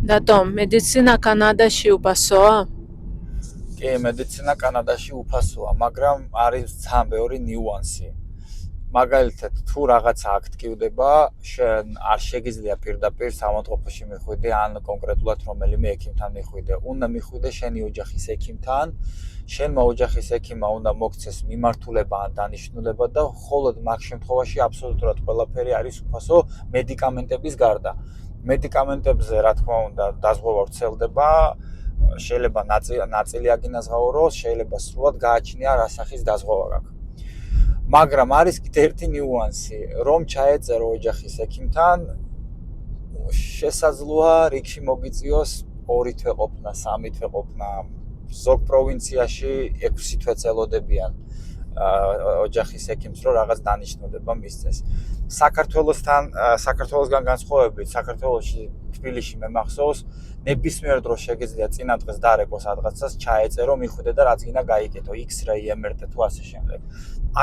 რატომ მედიცინა კანადაში უფასოა? კი, მედიცინა კანადაში უფასოა, მაგრამ არის ძალიან ბევრი ნიუანსი. მაგალითად, თუ რაღაცა აქ ტკივდება, შენ არ შეგიძლია პირდაპირ სამონტყოფოში მიხვიდე, ან კონკრეტულად რომელიმე ექიმთან მიხვიდე. უნდა მიხვიდე შენი ოჯახის ექიმთან, შენმა ოჯახის ექიმმა უნდა მოგცეს მიმართულება ან დანიშნულება და მხოლოდ მაგ შემთხვევაში აბსოლუტურად ყველაფერი არის უფასო მედიკამენტების გარდა. მედიკამენტებზე, რა თქმა უნდა, დაზღვევა ვრცელდება, შეიძლება ნაწილი აგინაზღაუროს, შეიძლება სრულად გააჩნია რა სახის დაზღვევა გაქვს. მაგრამ არის კიდევ ერთი ნიუანსი, რომ ჩაეწერო ოჯახის ექიმთან, შესაძლოა რიგში მოგიწიოს 2 თვე ყოფნა, 3 თვე ყოფნა, ზოგ პროვინციაში 6 თვე წელოდებიან ოჯახის ექიმს, რომ რაღაც დანიშნულება მისცეს. საქართველოსგან განსხვავებით, საქართველოში თბილისში მე მახსოვს, ნებისმიერ დროს შეგიძლია წინა დღეს დარეკოს რაღაცას, ჩაეწერო, მიხვიდე და რაც გინდა გაიკეთო, X-ray, MRT თუ ასე შემდეგ.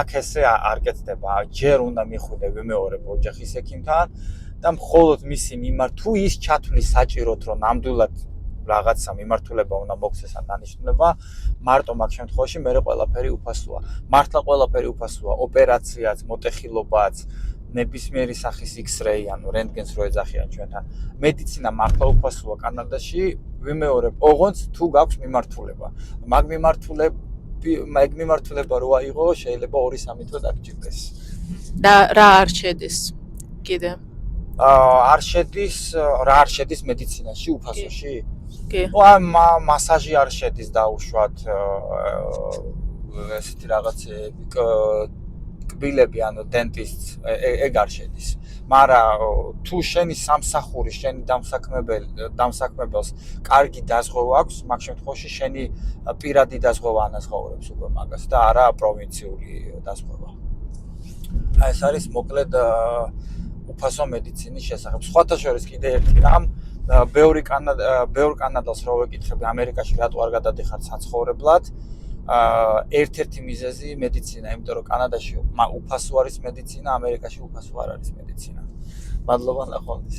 აქ ესე არ კეთდება, ჯერ უნდა მიხვიდე ვიმეორებ ოჯახის ექიმთან და მხოლოდ მისი მიმართ თუ ის ჩათვლის საჭიროთ, რომ ნამდვილად რაღაცა მიმართულება უნდა მოგცეს ან დანიშნულება, მარტო მაგ შემთხვევაში მე ყველაფერი უფასოა. მართლა ყველაფერი უფასოა, ოპერაციაც, მოტეხილობაც, ნებისმიერი სახის X-ray, ანუ რენტგენს რო ეძახიან ჩვენთან. მედიცინა მართლა უფასოა კანადაში, ვიმეორებ ოღონდ თუ გაქვს მიმართულება. მაგ მიმართულება რო აიღო, შეიძლება 2-3 თვე დაგჭირდეს. და რა არ შედის კიდე? არ შედის მედიცინაში უფასოში? კი. მასაჟი არ შედის დაუშვათ, ესეთი რაღაცები, კბილები, ანუ დენტისტს, ეგ არ შედის. მაგრამ თუ შენი სამსახური, შენი დამსაქმებელს კარგი დაზღვევა აქვს, მაგ შემთხვევაში შენი პირადი დაზღვევა ანაზღაურებს უკვე მაგას და არა პროვინციული დაზღვევა. ეს არის მოკლედ უფასო მედიცინის შესახებ. სხვათა შორის კიდე ერთი რამ, ბევრ კანადელს რო ვეკითხები, ამერიკაში რატო არ გადადიხარ საცხოვრებლად, ერთ-ერთი მიზეზი მედიცინა, იმიტომ რომ კანადაში უფასო არის მედიცინა, ამერიკაში უფასო არ არის მედიცინა. მადლობა ნახვამდის.